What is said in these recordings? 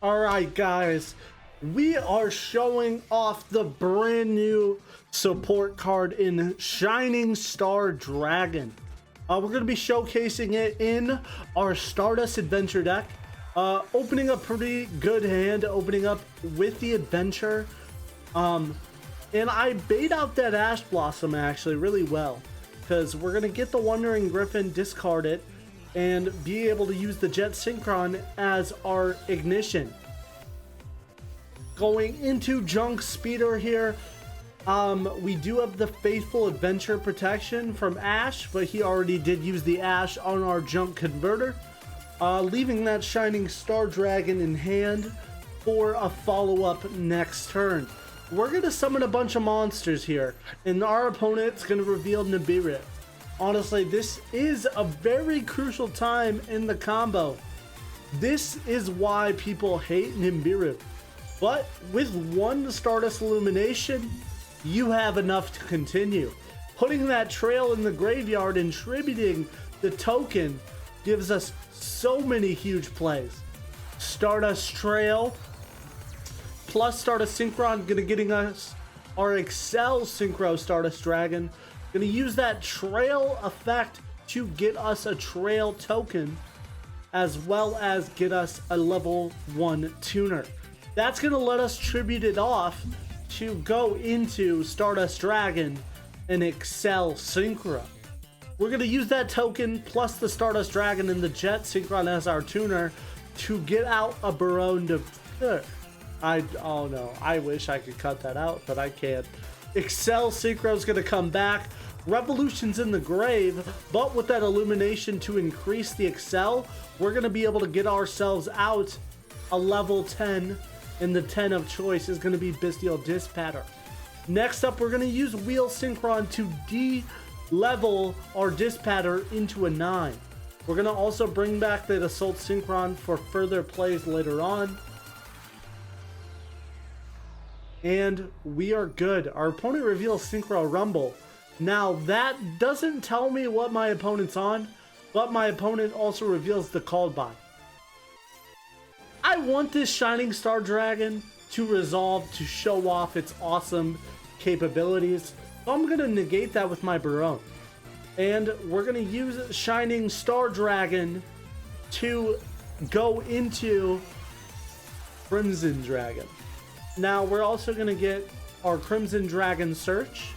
Alright guys, we are showing off the brand new support card in Shining Star Dragon. We're going to be showcasing it in our Stardust Adventure deck. Opening a pretty good hand, opening up with the Adventure. And I bait out that Ash Blossom actually really well, because we're going to get the Wandering Gryphon, discard it, and be able to use the Jet Synchron as our ignition. Going into Junk Speeder here, we do have the Faithful Adventure protection from Ash, but he already did use the Ash on our Junk Converter, leaving that Shining Star Dragon in hand for a follow-up next turn. We're going to summon a bunch of monsters here, and our opponent's going to reveal Nibiru. Honestly, this is a very crucial time in the combo. This is why people hate Nibiru. But with one Stardust Illumination, you have enough to continue. Putting that trail in the graveyard and tributing the token gives us so many huge plays. Stardust Trail plus Stardust Synchron gonna getting us our Accel Synchro Stardust Dragon. Gonna use that trail effect to get us a trail token, as well as get us a level 1 tuner. That's gonna let us tribute it off to go into Stardust Dragon and Accel Synchro. We're gonna use that token plus the Stardust Dragon and the Jet Synchron as our tuner to get out a Baronne de... oh no, I wish I could cut that out, but I can't. Accel Synchro is gonna come back. Revolution's in the grave, but with that Illumination to increase the Accel, we're gonna be able to get ourselves out a level 10, and the 10 of choice is gonna be Bystial Dis Pater. Next up, we're gonna use Wheel Synchron to de-level our Dis Pater into a 9. We're gonna also bring back the Assault Synchron for further plays later on. And we are good. Our opponent reveals Synchro Rumble. Now that doesn't tell me what my opponent's on, but my opponent also reveals the called by. I want this Shining Star Dragon to resolve, to show off its awesome capabilities, so I'm going to negate that with my Baronne. And we're going to use Shining Star Dragon to go into Crimson Dragon. Now we're also going to get our Crimson Dragon Search,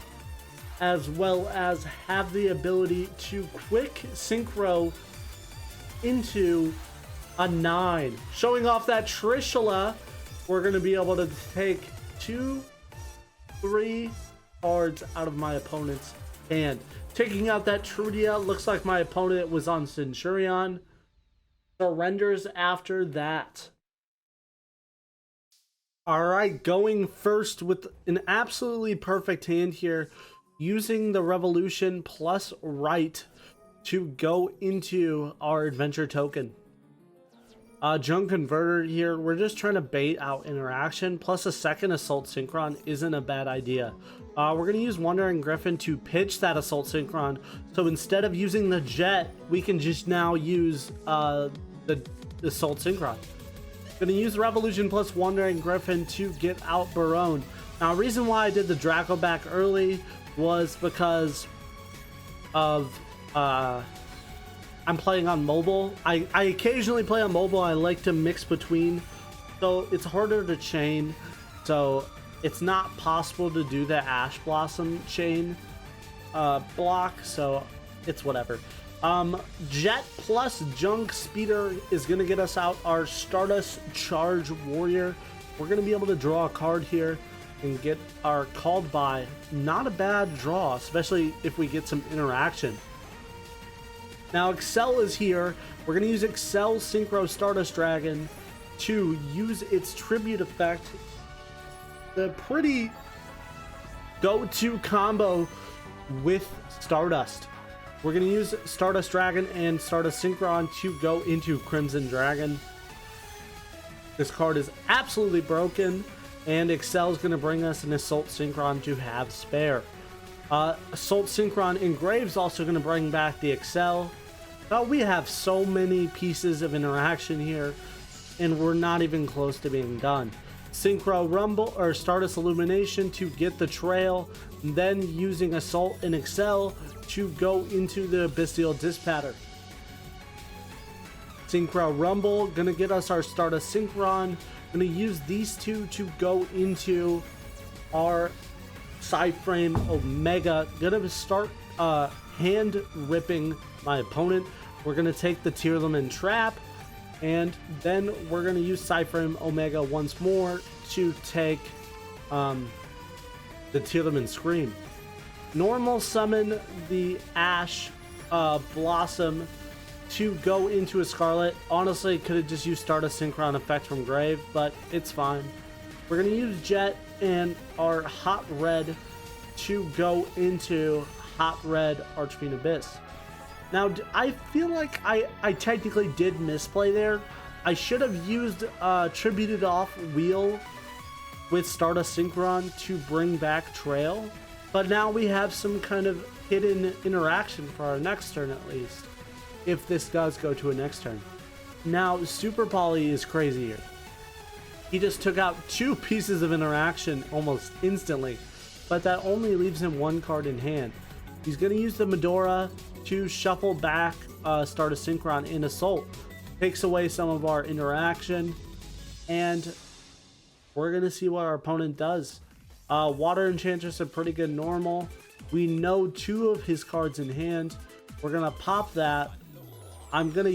as well as have the ability to quick synchro into a 9. Showing off that Trishula, we're going to be able to take 2-3 cards out of my opponent's hand. Taking out that Trudia, looks like my opponent was on Centurion. Surrenders after that. Alright, going first with an absolutely perfect hand here, using the Revolution plus Rite to go into our Adventure token. Junk Converter here, we're just trying to bait out interaction, plus a second Assault Synchron isn't a bad idea. We're going to use Wandering Gryphon to pitch that Assault Synchron, so instead of using the Jet, we can just now use the Assault Synchron. Going to use Revolution plus Wandering Gryphon to get out Baronne. Now, the reason why I did the dracoback early was because of I'm playing on mobile. I occasionally play on mobile. I like to mix between, so it's harder to chain, so it's not possible to do the Ash Blossom chain block, so it's whatever. Jet plus Junk Speeder is going to get us out our Stardust Charge Warrior. We're going to be able to draw a card here and get our called by. Not a bad draw, especially if we get some interaction. Now Accel is here. We're going to use Accel Synchro Stardust Dragon to use its tribute effect. The pretty go-to combo with Stardust. We're going to use Stardust Dragon and Stardust Synchron to go into Crimson Dragon. This card is absolutely broken, and Accel is going to bring us an Assault Synchron to have spare. Assault Synchron Engrave's also going to bring back the Accel. We have so many pieces of interaction here, and we're not even close to being done. Synchro Rumble or Stardust Illumination to get the trail, then using Assault and Accel to go into the Bystial Dis Pater. Synchro Rumble gonna get us our Stardust Synchron. Gonna use these two to go into our side frame Omega. Gonna start hand ripping my opponent. We're gonna take the Tearlament trap, and then we're gonna use side frame Omega once more to take the Tearlament Scream. Normal summon the Ash Blossom to go into a Scarlight. Honestly, could have just used Stardust Synchron effect from Grave, but it's fine. We're gonna use Jet and our Hot Red to go into Hot Red Archfiend Abyss. Now, I feel like I technically did misplay there. I should have used Tributed Off Wheel with Stardust Synchron to bring back Trail, but now we have some kind of hidden interaction for our next turn at least, if this does go to a next turn. Now, Super Poly is crazy here. He just took out 2 pieces of interaction almost instantly, but that only leaves him 1 card in hand. He's going to use the Medora to shuffle back Stardust Synchron in Assault. Takes away some of our interaction, and we're going to see what our opponent does. Water Enchantress, a pretty good normal. We know 2 of his cards in hand. We're going to pop that. I'm not going to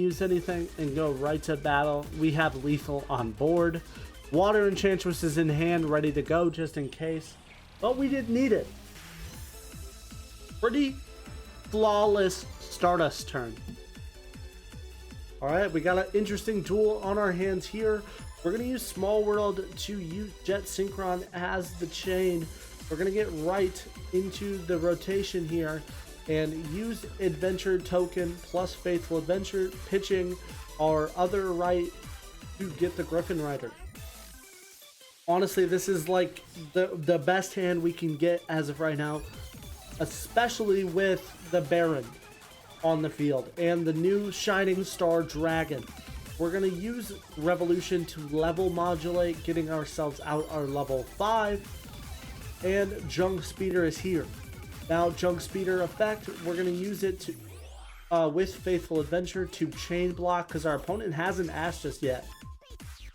use anything and go right to battle. We have lethal on board. Water Enchantress is in hand, ready to go just in case, but we didn't need it. Pretty flawless Stardust turn. Alright, we got an interesting duel on our hands here. We're going to use Small World to use Jet Synchron as the chain. We're going to get Rite into the rotation here and use Adventure Token plus Faithful Adventure, pitching our other Rite to get the Gryphon Rider. Honestly, this is like the best hand we can get as of right now, especially with the Baron on the field and the new Shining Star Dragon. We're going to use Revolution to level modulate, getting ourselves out our level 5, and Junk Speeder is here. Now, Junk Speeder effect, we're going to use it to with Faithful Adventure to chain block because our opponent hasn't Ash just yet.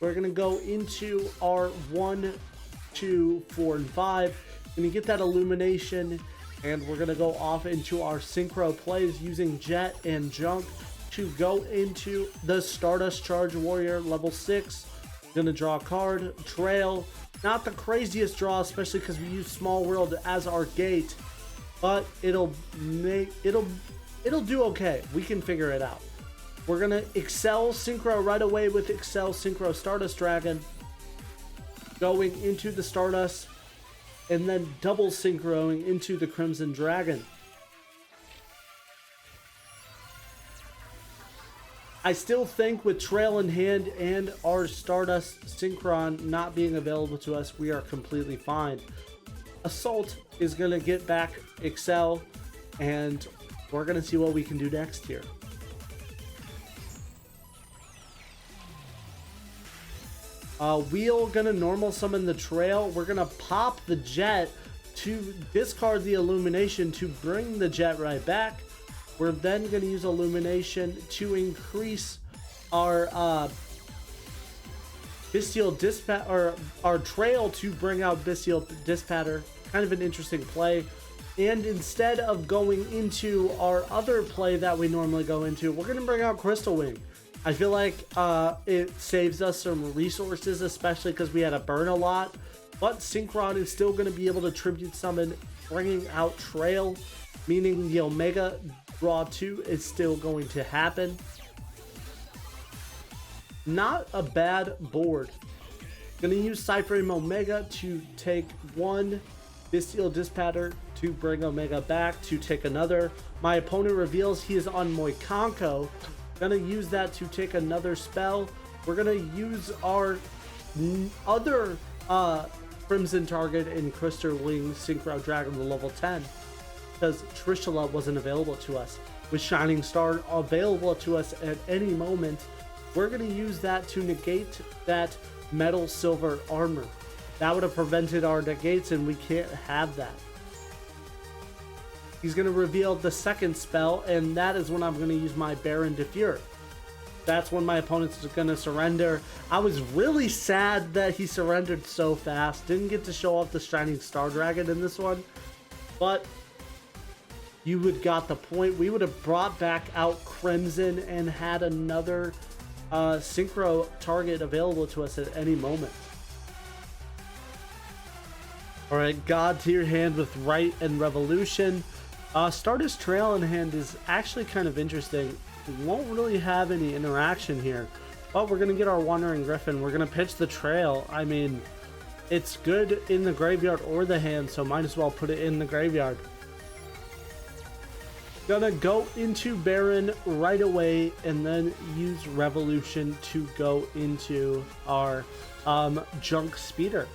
We're going to go into our 1, 2, 4, and 5. Going to get that Illumination, and we're going to go off into our Synchro plays using Jet and Junk to go into the Stardust Charge Warrior level 6. Going to draw a card, Trail. Not the craziest draw, especially because we use Small World as our gate, but it'll do okay. We can figure it out. We're going to Accel Synchro right away with Accel Synchro Stardust Dragon, going into the Stardust, and then double synchroing into the Crimson Dragon. I still think with Trail in hand and our Stardust Synchron not being available to us, we are completely fine. Assault is going to get back Accel, and we're going to see what we can do next here. Wheel gonna normal summon the Trail. We're gonna pop the Jet to discard the Illumination to bring the Jet right back. We're then gonna use Illumination to increase our Bystial Dis Pater, or our Trail to bring out Bystial Dis Pater. Kind of an interesting play. And instead of going into our other play that we normally go into, we're gonna bring out Crystal Wing. I feel like it saves us some resources, especially because we had to burn a lot. But Synchron is still going to be able to tribute summon, bringing out Trail, meaning the Omega draw 2 is still going to happen. Not a bad board. Going to use Cypherame Omega to take 1, Bystial Dis Pater to bring Omega back, to take another. My opponent reveals he is on Mikanko. Gonna use that to take another spell. We're gonna use our other Crimson target in Crystal Wing Synchro Dragon to level 10, because Trishula wasn't available to us. With Shining Star available to us at any moment, we're going to use that to negate that metal silver armor. That would have prevented our negates, and we can't have that. He's going to reveal the second spell, and that is when I'm going to use my Baron de Fury. That's when my opponent's going to surrender. I was really sad that he surrendered so fast. Didn't get to show off the Shining Star Dragon in this one, but you would got the point. We would have brought back out Crimson and had another Synchro target available to us at any moment. Alright, God Tier hand with Rite and Revolution. Stardust Trail in hand is actually kind of interesting. We won't really have any interaction here, but we're going to get our Wandering Gryphon. We're going to pitch the Trail. I mean, it's good in the graveyard or the hand, so might as well put it in the graveyard. Gonna go into Baron right away and then use Revolution to go into our Junk Speeder.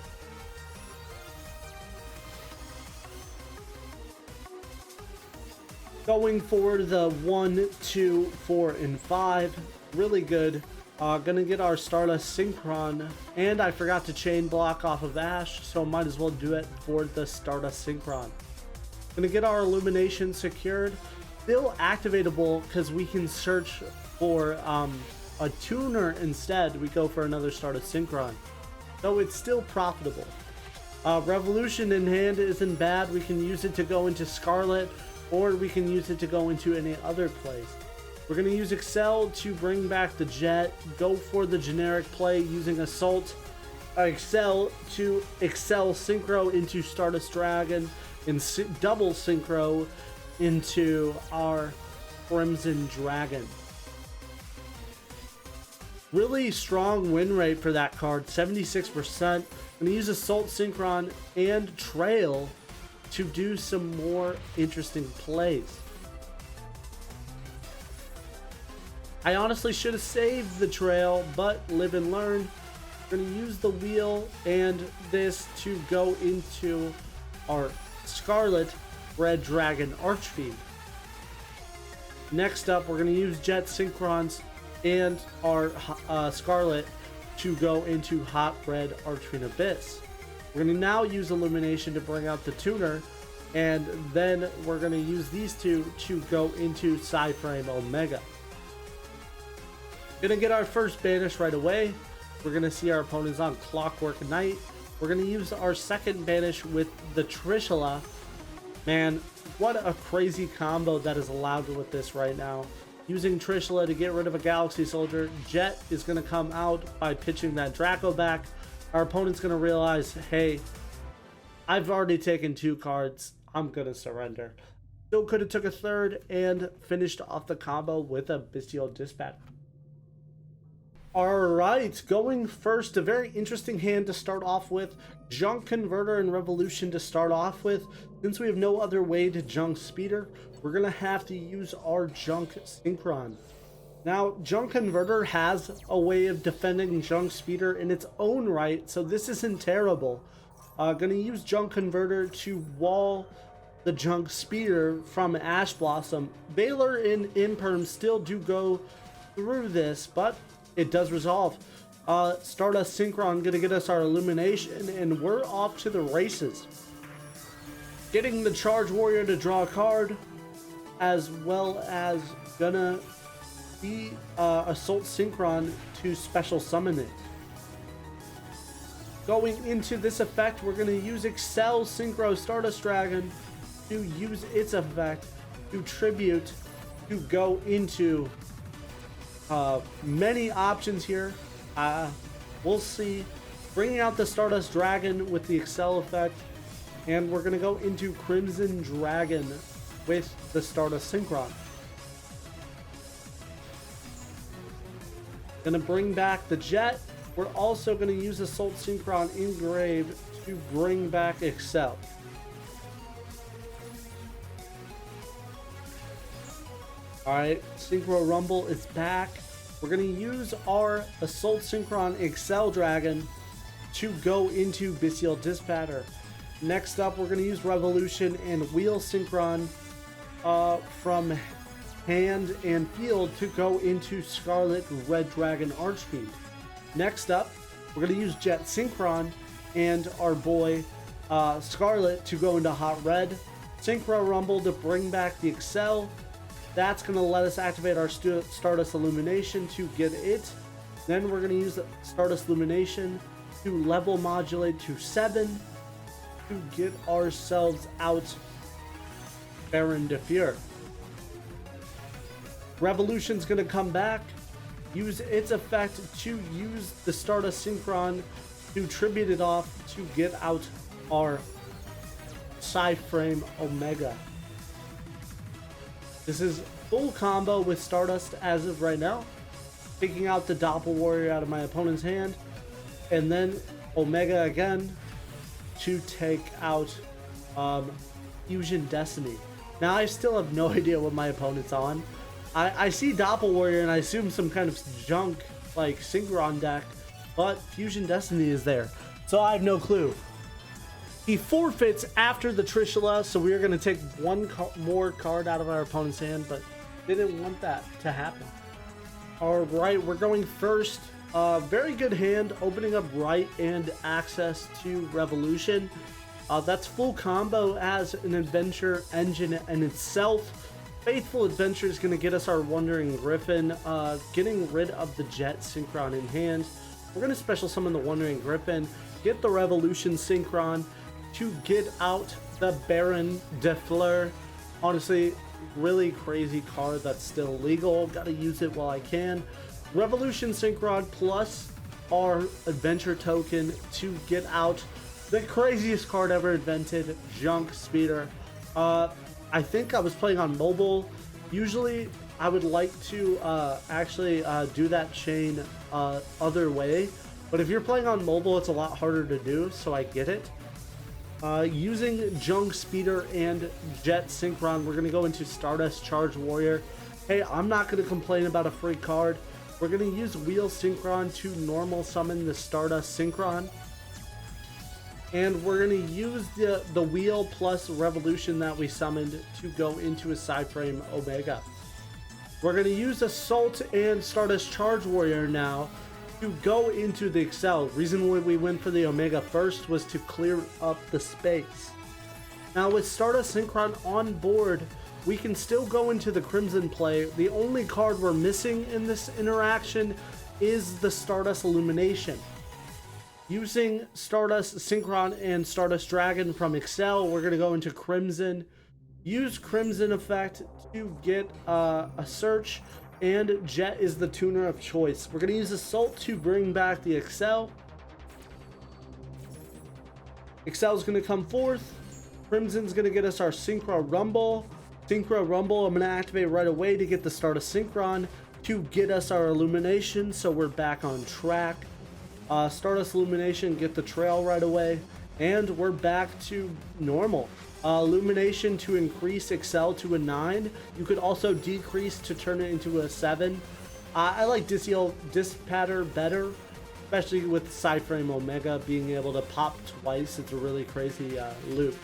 Going for the 1, 2, 4, and 5. Really good. Gonna get our Stardust Synchron. And I forgot to chain block off of Ash, so might as well do it for the Stardust Synchron. Gonna get our Illumination secured. Still activatable because we can search for a tuner instead. We go for another Stardust Synchron. So it's still profitable. Revolution in hand isn't bad. We can use it to go into Scarlight, or we can use it to go into any other place. We're going to use Accel to bring back the Jet, go for the generic play using Assault, Accel to Accel Synchro into Stardust Dragon, and double Synchro into our Crimson Dragon. Really strong win rate for that card, 76%. I'm going to use Assault Synchron and Trail to do some more interesting plays. I honestly should have saved the Trail, but live and learn. We're going to use the Wheel and this to go into our Scarlet Red Dragon Archfiend. Next up, we're going to use Jet Synchron's and our Scarlet to go into Hot Red Archfiend Abyss. We're going to now use Illumination to bring out the tuner, and then we're going to use these two to go into Psyframe Omega. Going to get our first banish right away. We're going to see our opponents on Clockwork Knight. We're going to use our second banish with the Trishula. Man, what a crazy combo that is allowed with this right now. Using Trishula to get rid of a Galaxy Soldier. Jet is going to come out by pitching that dracoback. Our opponent's going to realize, hey, I've already taken 2 cards. I'm going to surrender. Still could have took a third and finished off the combo with a Bystial Dis Pater. Alright, going first, a very interesting hand to start off with. Junk Converter and Revolution to start off with. Since we have no other way to Junk Speeder, we're going to have to use our Junk Synchron. Now, Junk Converter has a way of defending Junk Speeder in its own right, so this isn't terrible. Gonna use Junk Converter to wall the Junk Speeder from Ash Blossom. Valor and Imperm still do go through this, but it does resolve. Stardust Synchron gonna get us our Illumination, and we're off to the races. Getting the Charge Warrior to draw a card, as well as gonna be Assault Synchron to special summon it. Going into this effect, we're going to use Accel Synchro Stardust Dragon to use its effect to tribute to go into many options here. We'll see. Bringing out the Stardust Dragon with the Accel effect, and we're going to go into Crimson Dragon with the Stardust Synchron. Going to bring back the Jet. We're also going to use Assault Synchron Engrave to bring back Accel. Alright, Synchro Rumble is back. We're going to use our Assault Synchron Accel Dragon to go into Bystial Dis Pater. Next up, we're going to use Revolution and Wheel Synchron from hand and field to go into Scarlet Red Dragon Archfiend. Next up, we're going to use Jet Synchron and our boy Scarlet to go into Hot Red. Synchro Rumble to bring back the Accel. That's going to let us activate our Stardust Illumination to get it. Then we're going to use Stardust Illumination to level modulate to 7 to get ourselves out BrandoAKAMiracle. Revolution's going to come back, use its effect to use the Stardust Synchron to tribute it off to get out our Psy-Frame Omega. This is full combo with Stardust as of right now. Taking out the Doppel Warrior out of my opponent's hand. And then Omega again to take out Fusion Destiny. Now I still have no idea what my opponent's on. I see Doppel Warrior and I assume some kind of junk like Synchron deck. But Fusion Destiny is there. So I have no clue. He forfeits after the Trishula, so we are going to take one more card out of our opponent's hand, but didn't want that to happen. Alright, we're going first. Very good hand, opening up Rite and access to Revolution. That's full combo as an adventure engine in itself. Faithful Adventure is going to get us our Wandering Gryphon, getting rid of the Jet Synchron in hand. We're going to special summon the Wandering Gryphon, get the Revolution Synchron, to get out the Baron de Fleur. Honestly, really crazy card that's still legal. Gotta use it while I can. Revolution Synchron plus our adventure token to get out the craziest card ever invented, Junk Speeder. I think I was playing on mobile. Usually I would like to actually do that chain other way. But if you're playing on mobile, it's a lot harder to do, so I get it. Using Junk Speeder and Jet Synchron, we're going to go into Stardust Charge Warrior. Hey, I'm not going to complain about a free card. We're going to use Wheel Synchron to normal summon the Stardust Synchron. And we're going to use the Wheel plus Revolution that we summoned to go into a Psy-Frame Omega. We're going to use Assault and Stardust Charge Warrior now to go into the Accel. Reason why we went for the Omega first was to clear up the space. Now with Stardust Synchron on board, we can still go into the Crimson play. The only card we're missing in this interaction is the Stardust Illumination. Using Stardust Synchron and Stardust Dragon from Accel, we're going to go into Crimson. Use Crimson effect to get a search, and Jet is the tuner of choice. We're going to use Assault to bring back the Accel. Accel is going to come forth. Crimson's going to get us our Synchro Rumble. Synchro Rumble, I'm going to activate right away to get the Stardust Synchron to get us our Illumination, so we're back on track. Stardust Illumination, get the trail right away, and we're back to normal. Illumination to increase Accel to a 9. You could also decrease to turn it into a 7. I like Bystial Dis Pater better, especially with Psy-Frame Omega being able to pop twice. It's a really crazy loop.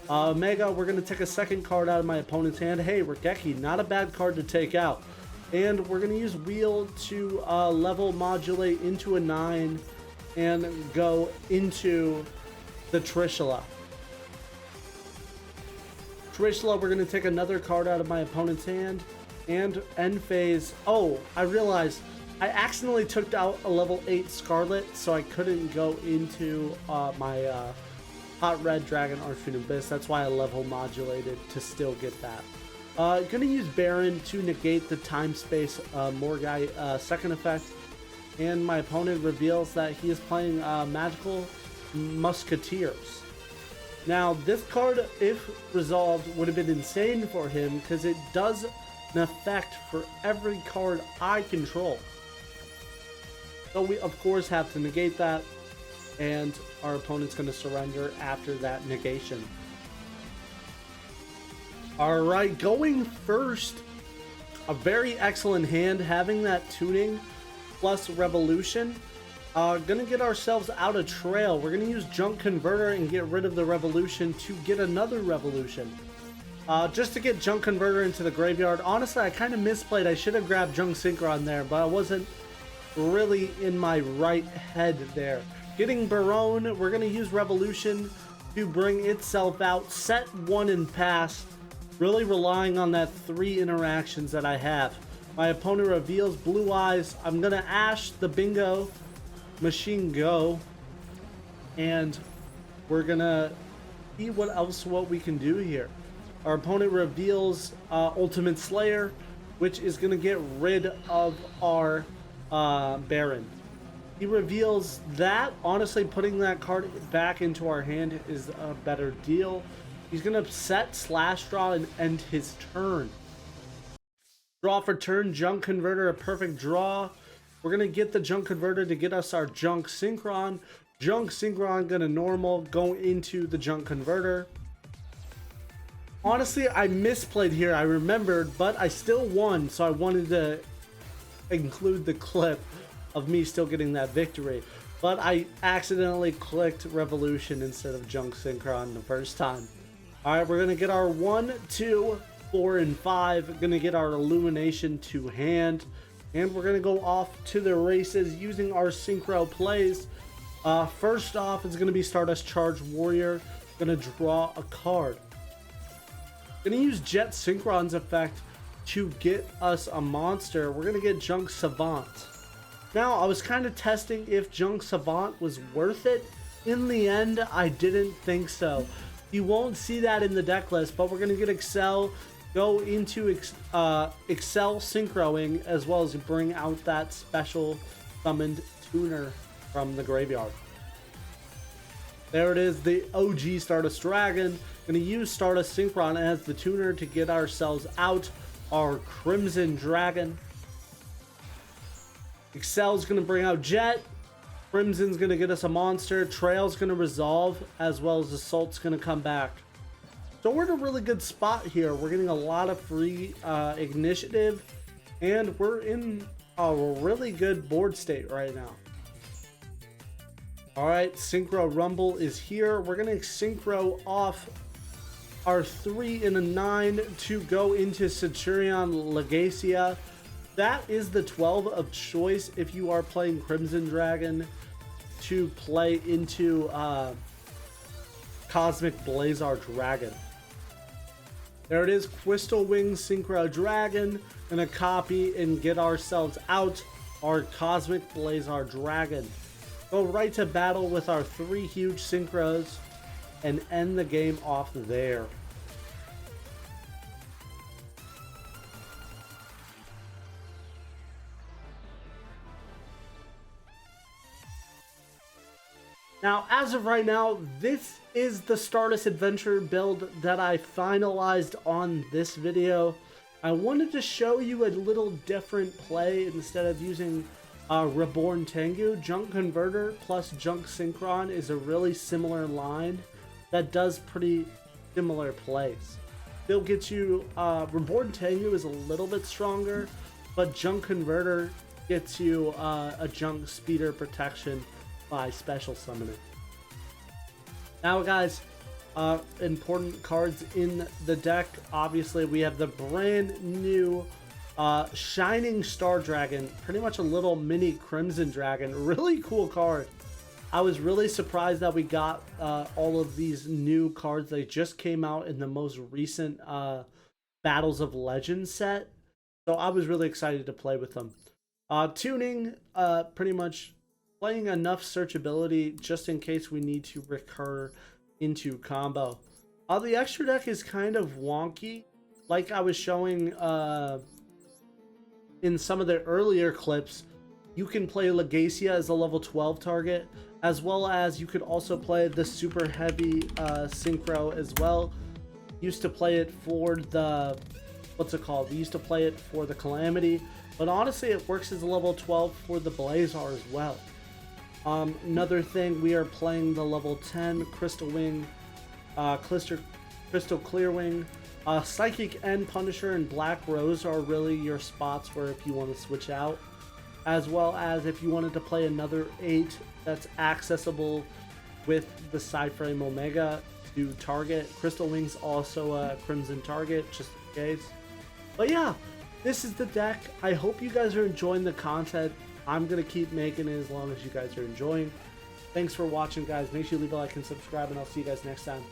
Omega, we're going to take a second card out of my opponent's hand. Hey, Regeki, not a bad card to take out. And we're going to use Wheel to level modulate into a 9 and go into the Trishula. Trishula, we're going to take another card out of my opponent's hand. And end phase. Oh, I realized I accidentally took out a level 8 Scarlet, so I couldn't go into my Hot Red Dragon Archfiend Abyss. That's why I level modulated to still get that. Gonna use Baron to negate the time space Morgai second effect, and my opponent reveals that he is playing Magical Musketeers. Now this card, if resolved, would have been insane for him because it does an effect for every card I control. So we of course have to negate that, and our opponent's going to surrender after that negation. Alright, going first, a very excellent hand, having that tuning plus Revolution. Gonna get ourselves out of trail. We're gonna use Junk Converter and get rid of the Revolution to get another Revolution. just to get Junk Converter into the graveyard. Honestly, I kind of misplayed. I should have grabbed Junk Synchron there, but I wasn't really in my right head there. Getting Barone, we're going to use Revolution to bring itself out. Set 1 and pass. Really relying on that 3 interactions that I have. My opponent reveals Blue Eyes. I'm going to Ash the Bingo Machine go. And we're going to see what we can do here. Our opponent reveals Ultimate Slayer, which is going to get rid of our Baron. He reveals that. Honestly, putting that card back into our hand is a better deal. He's going to set Slash Draw and end his turn. Draw for turn, Junk Converter, a perfect draw. We're going to get the Junk Converter to get us our Junk Synchron. Junk Synchron going to normal, go into the Junk Converter. Honestly, I misplayed here, I remembered, but I still won, so I wanted to include the clip of me still getting that victory. But I accidentally clicked Revolution instead of Junk Synchron the first time. Alright, we're going to get our 1, 2, 4, and 5. Going to get our Illumination to hand. And we're going to go off to the races using our Synchro plays. First off, it's going to be Stardust Charge Warrior. Going to draw a card. Going to use Jet Synchron's effect to get us a monster. We're going to get Junk Savant. Now, I was kind of testing if Junk Savant was worth it. In the end, I didn't think so. You won't see that in the deck list, but we're going to get Accel, go into Accel Synchroing, as well as bring out that special summoned tuner from the graveyard. There it is, the OG Stardust Dragon. Going to use Stardust Synchron as the tuner to get ourselves out our Crimson Dragon. Accel's going to bring out Jet. Crimson's going to get us a monster. Trail's going to resolve, as well as Assault's going to come back. So we're in a really good spot here. We're getting a lot of free initiative, and we're in a really good board state right now. Alright, Synchro Rumble is here. We're going to Synchro off our 3 and a 9 to go into Centurion Legacia. That is the 12 of choice if you are playing Crimson Dragon to play into Cosmic Blazar Dragon. There it is, Crystal Wing Synchro Dragon. Gonna copy and get ourselves out our Cosmic Blazar Dragon. Go right to battle with our 3 huge Synchros and end the game off there. Now, as of right now, this is the Stardust Adventure build that I finalized on this video. I wanted to show you a little different play instead of using Reborn Tengu. Junk Converter plus Junk Synchron is a really similar line that does pretty similar plays. Still gets you, Reborn Tengu is a little bit stronger, but Junk Converter gets you a Junk Speeder protection by special summoning. Now guys, important cards in the deck. Obviously we have the brand new Shining Star Dragon, pretty much a little mini Crimson Dragon. Really cool card. I was really surprised that we got all of these new cards. They just came out in the most recent Battles of Legends set, so I was really excited to play with them. Tuning, pretty much playing enough searchability just in case we need to recur into combo. The extra deck is kind of wonky, like I was showing in some of the earlier clips. You can play Legacia as a level 12 target, as well as you could also play the super heavy Synchro as well. Used to play it for the, what's it called? We used to play it for the Calamity, but honestly it works as a level 12 for the Blazar as well. Another thing, we are playing the level 10 Crystal Wing, Crystal Clear Wing. Psychic and Punisher and Black Rose are really your spots where if you want to switch out, as well as if you wanted to play another 8 that's accessible with the Psyframe Omega do target. Crystal Wings also a Crimson target, just in case. But yeah, this is the deck. I hope you guys are enjoying the content. I'm going to keep making it as long as you guys are enjoying. Thanks for watching, guys. Make sure you leave a like and subscribe, and I'll see you guys next time.